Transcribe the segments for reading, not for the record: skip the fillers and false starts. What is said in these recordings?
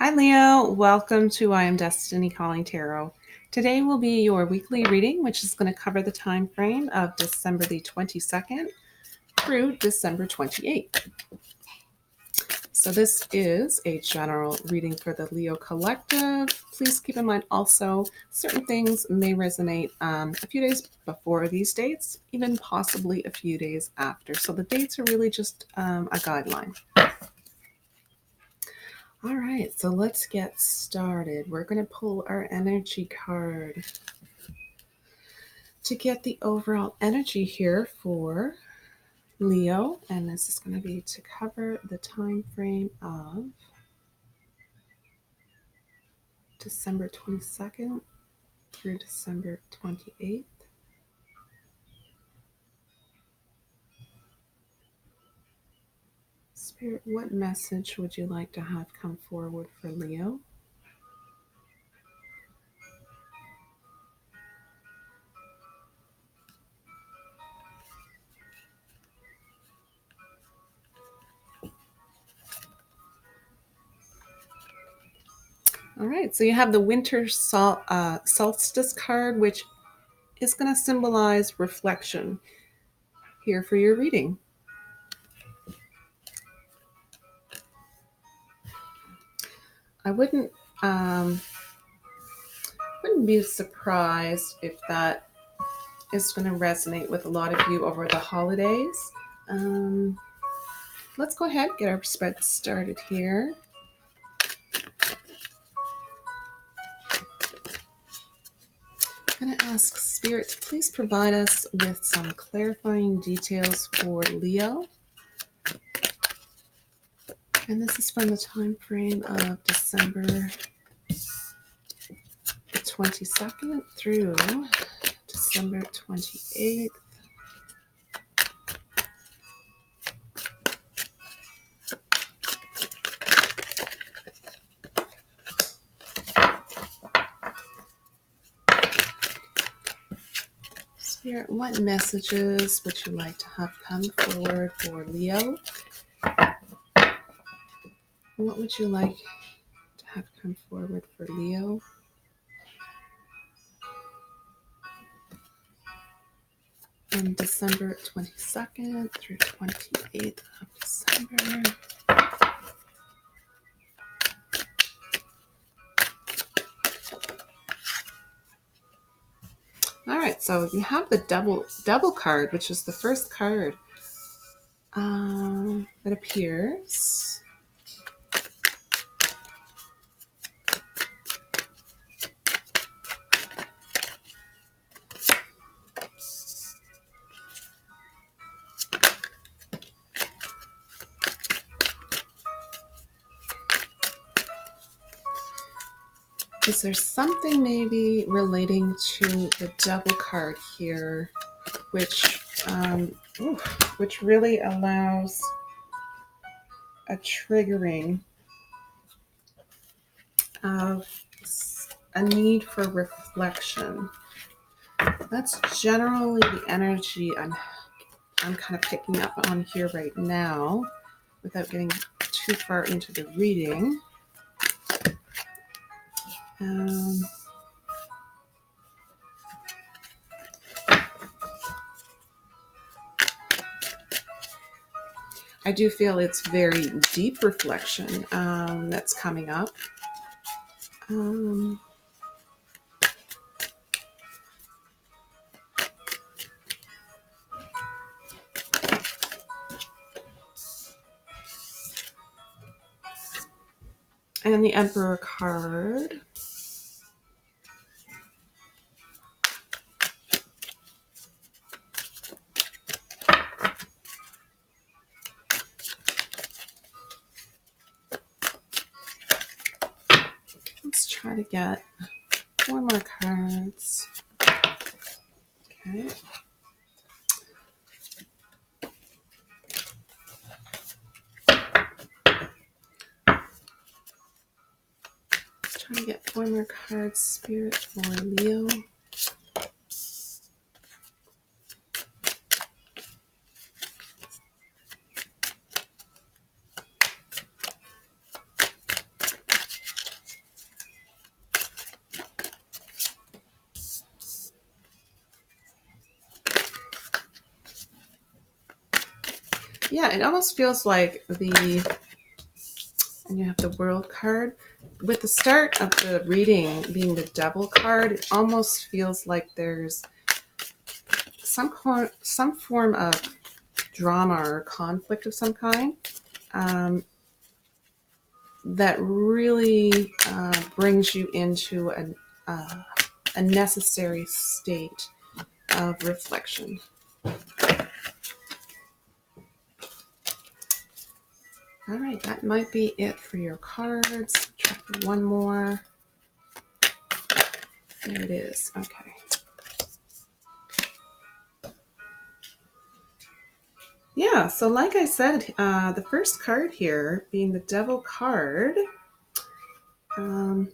Hi, Leo. Welcome to I Am Destiny Calling Tarot. Today will be your weekly reading, which is going to cover the time frame of December the 22nd through December 28th. So this is a general reading for the Leo Collective. Please keep in mind also certain things may resonate a few days before these dates, even possibly a few days after. So the dates are really just a guideline. All right, so let's get started. We're going to pull our energy card to get the overall energy here for Leo, and this is going to be to cover the time frame of December 22nd through December 28th. Spirit, what message would you like to have come forward for Leo? All right, so you have the winter solstice card, which is going to symbolize reflection here for your reading. I wouldn't be surprised if that is going to resonate with a lot of you over the holidays. Let's go ahead and get our spread started here. I'm going to ask Spirit to please provide us with some clarifying details for Leo. And this is from the time frame of December the 22nd through December 28th. Spirit, what messages would you like to have come forward for Leo? What would you like to have come forward for Leo? On December 22nd through 28th of December. All right, so you have the double card, which is the first card that appears. Is there something maybe relating to the double card here, which really allows a triggering of a need for reflection? That's generally the energy I'm kind of picking up on here right now, without getting too far into the reading. I do feel it's very deep reflection that's coming up. And the Emperor card. Let's try to get 4 more cards. Okay. Let's try to get 4 more cards, Spirit, for Leo. Yeah, it almost feels like and you have the World card. With the start of the reading being the Devil card, it almost feels like there's some form of drama or conflict of some kind that really brings you into a necessary state of reflection. All right, that might be it for your cards. Try one more. There it is. Okay. Yeah, so like I said, the first card here being the Devil card. Um,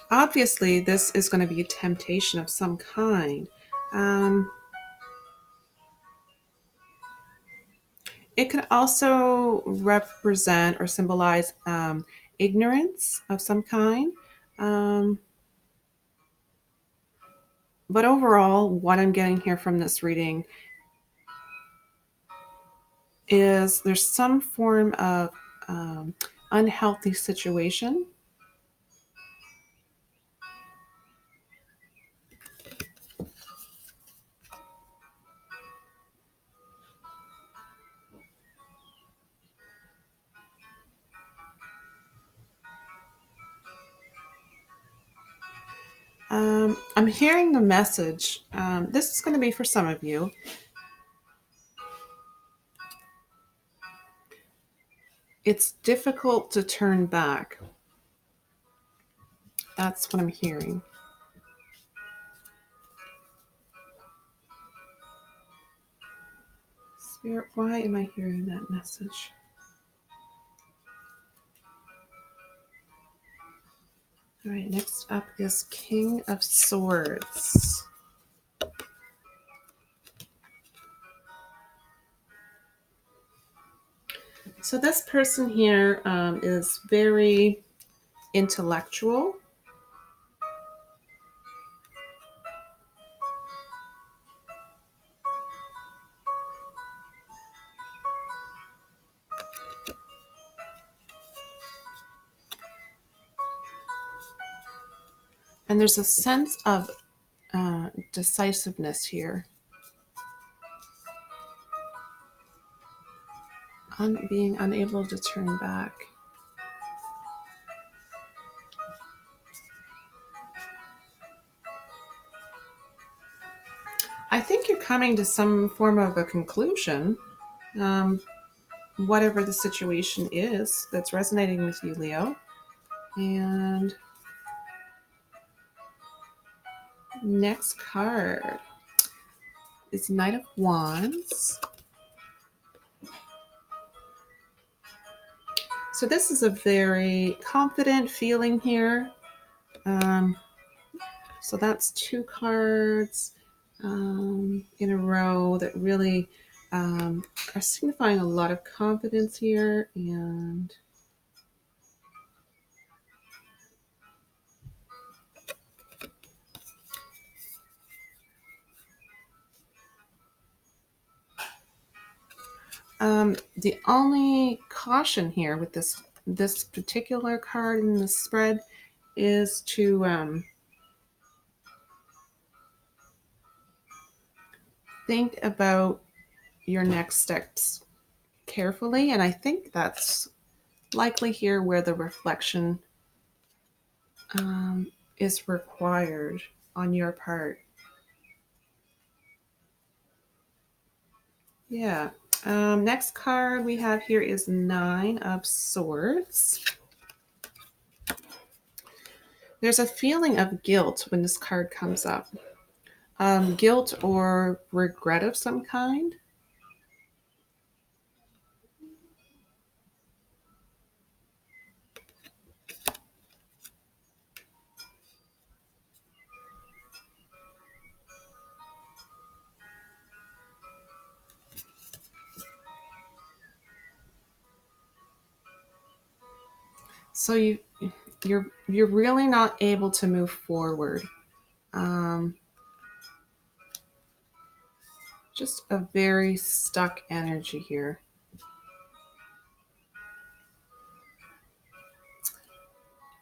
Obviously, this is going to be a temptation of some kind. Um, it can also represent or symbolize ignorance of some kind. Um, but overall, what I'm getting here from this reading is there's some form of unhealthy situation. I'm hearing the message. This is going to be for some of you. It's difficult to turn back. That's what I'm hearing. Spirit, why am I hearing that message? All right, next up is King of Swords. So this person here is very intellectual. And there's a sense of decisiveness here. Being unable to turn back. I think you're coming to some form of a conclusion, whatever the situation is that's resonating with you, Leo. And next card is Knight of Wands. So this is a very confident feeling here. So that's two cards in a row that really are signifying a lot of confidence here. And the only caution here with this particular card in the spread is to think about your next steps carefully. And I think that's likely here where the reflection is required on your part. Yeah. Next card we have here is Nine of Swords. There's a feeling of guilt when this card comes up. Guilt or regret of some kind. So you're really not able to move forward. Um, just a very stuck energy here.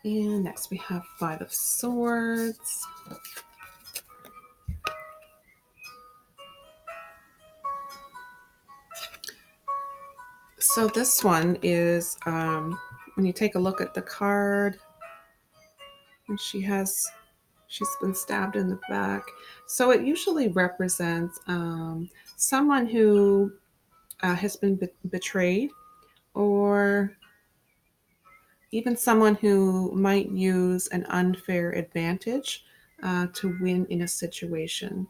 And next we have Five of Swords. So this one is, when you take a look at the card, and she's been stabbed in the back. So it usually represents someone who has been betrayed, or even someone who might use an unfair advantage to win in a situation.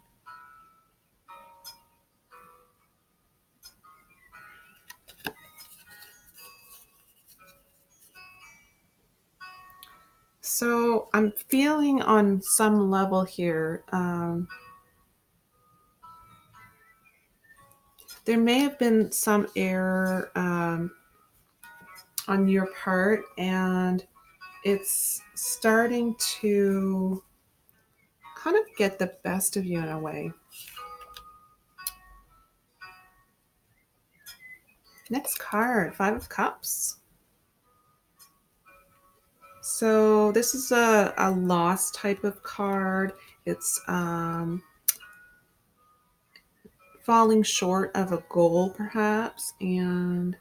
So I'm feeling on some level here, there may have been some error on your part, and it's starting to kind of get the best of you in a way. Next card, Five of Cups. So this is a loss type of card. It's falling short of a goal, perhaps, and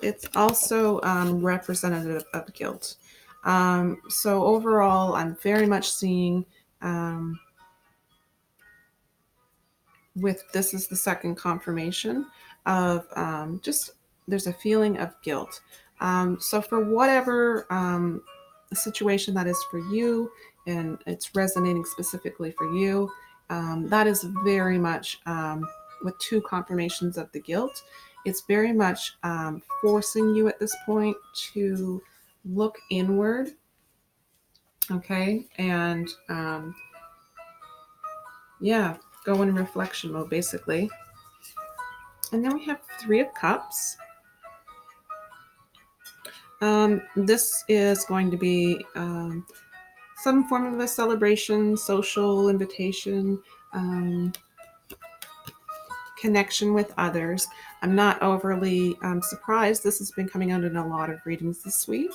it's also representative of guilt. So overall, I'm very much seeing with this is the second confirmation of just there's a feeling of guilt. So for whatever situation that is for you, and it's resonating specifically for you, that is very much with two confirmations of the guilt. It's very much forcing you at this point to look inward, okay, and yeah, go in reflection mode basically. And then we have Three of Cups. This is going to be some form of a celebration, social invitation, connection with others. I'm not overly surprised. This has been coming out in a lot of readings this week,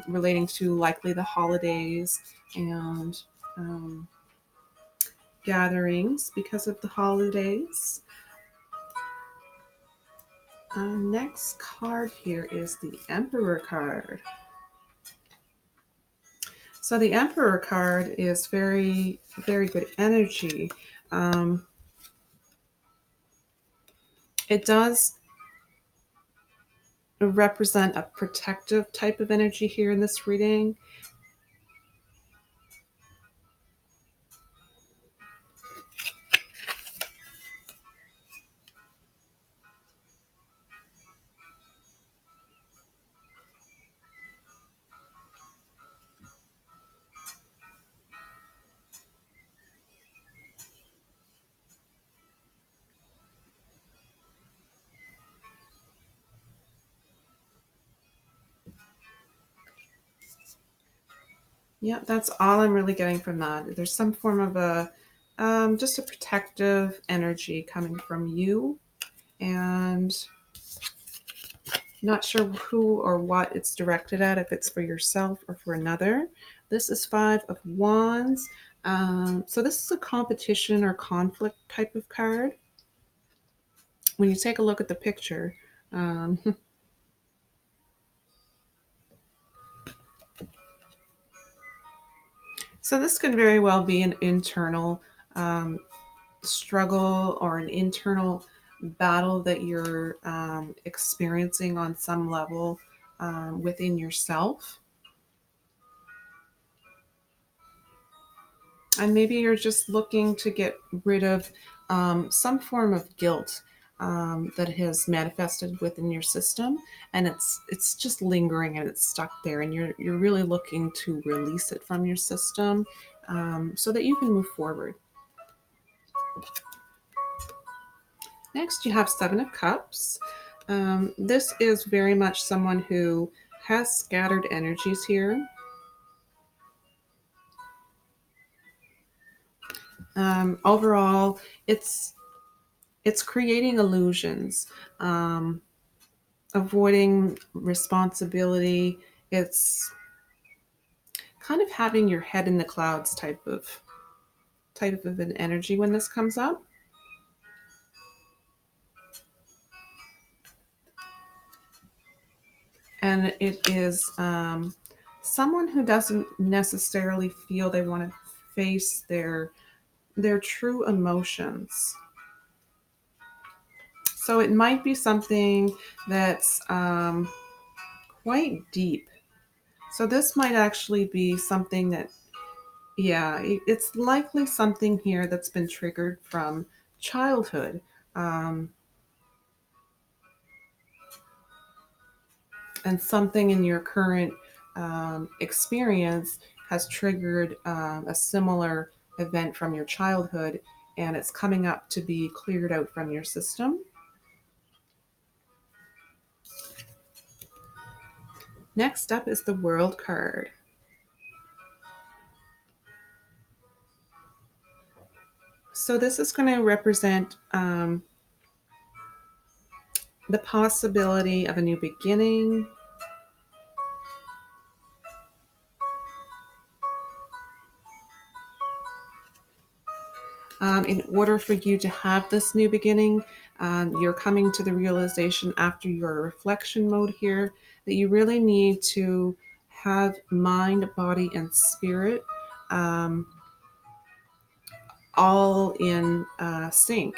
relating to likely the holidays and gatherings because of the holidays. Next card here is the Emperor card. So the Emperor card is very, very good energy. It does represent a protective type of energy here in this reading. Yeah, that's all I'm really getting from that. There's some form of a just a protective energy coming from you, and not sure who or what it's directed at, if it's for yourself or for another. This is Five of Wands. So this is a competition or conflict type of card. When you take a look at the picture, so this could very well be an internal struggle or an internal battle that you're experiencing on some level within yourself. And maybe you're just looking to get rid of some form of guilt that has manifested within your system, and it's just lingering and it's stuck there, and you're really looking to release it from your system so that you can move forward. Next, you have Seven of Cups. This is very much someone who has scattered energies here. Overall, it's creating illusions, um, avoiding responsibility. It's kind of having your head in the clouds type of an energy when this comes up. And it is someone who doesn't necessarily feel they want to face their true emotions. So it might be something that's quite deep. So this might actually be something that, yeah, it's likely something here that's been triggered from childhood. Um, and something in your current experience has triggered a similar event from your childhood, and it's coming up to be cleared out from your system. Next up is the World card. So this is going to represent the possibility of a new beginning. In order for you to have this new beginning, you're coming to the realization after your reflection mode here that you really need to have mind, body, and spirit um, all in sync.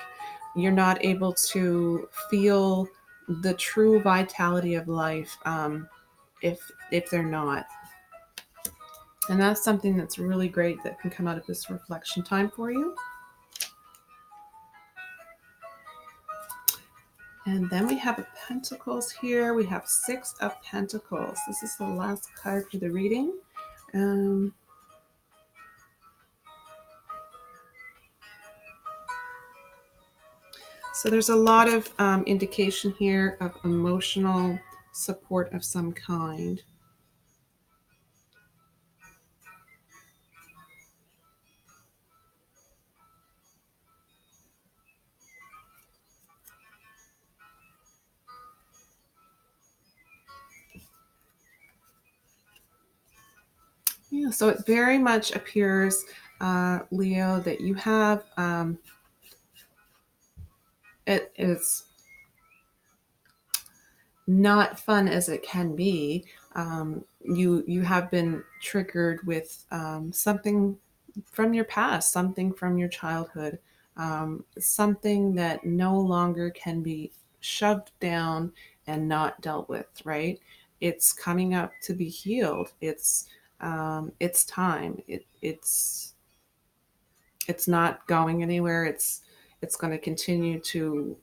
You're not able to feel the true vitality of life if they're not. And that's something that's really great that can come out of this reflection time for you. And then we have a Pentacles here. We have Six of Pentacles. This is the last card for the reading. Um, so there's a lot of indication here of emotional support of some kind. Yeah, so it very much appears, Leo, that you have it is not fun as it can be. You have been triggered with something from your past, something from your childhood, something that no longer can be shoved down and not dealt with. Right? It's coming up to be healed. It's time. It's not going anywhere. It's going to continue to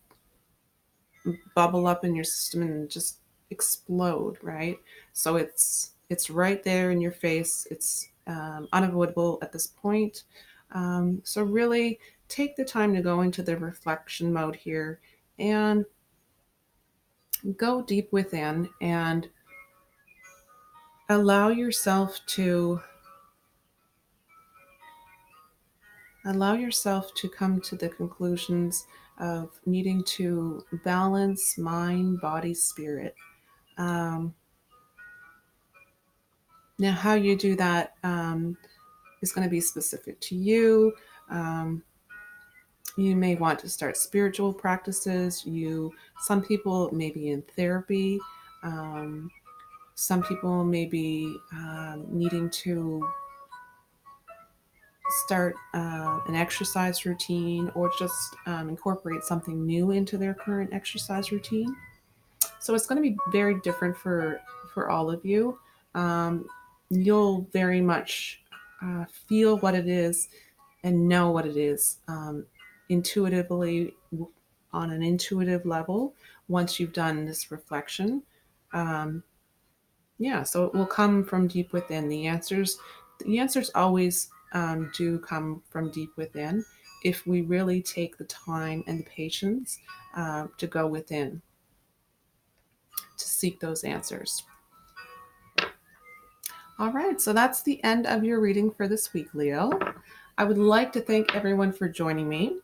bubble up in your system and just explode, right? So it's right there in your face. It's unavoidable at this point. So really take the time to go into the reflection mode here and go deep within and allow yourself to come to the conclusions of needing to balance mind, body, spirit. Um, Now, how you do that is going to be specific to you. Um, you may want to start spiritual practices. Some people may be in therapy. Um, some people may be needing to start an exercise routine or just incorporate something new into their current exercise routine. So it's going to be very different for all of you. Um, you'll very much feel what it is and know what it is intuitively, on an intuitive level, once you've done this reflection. Um, yeah, so it will come from deep within. The answers always do come from deep within if we really take the time and the patience to go within to seek those answers. All right, so that's the end of your reading for this week, Leo. I would like to thank everyone for joining me.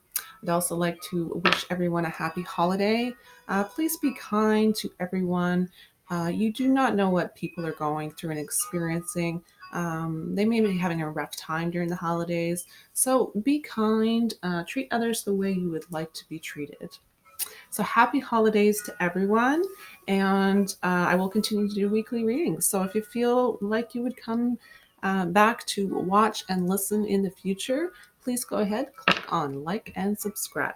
I'd also like to wish everyone a happy holiday. Please be kind to everyone. You do not know what people are going through and experiencing. They may be having a rough time during the holidays. So be kind, treat others the way you would like to be treated. So happy holidays to everyone. And I will continue to do weekly readings. So if you feel like you would come back to watch and listen in the future, please go ahead, click on like and subscribe.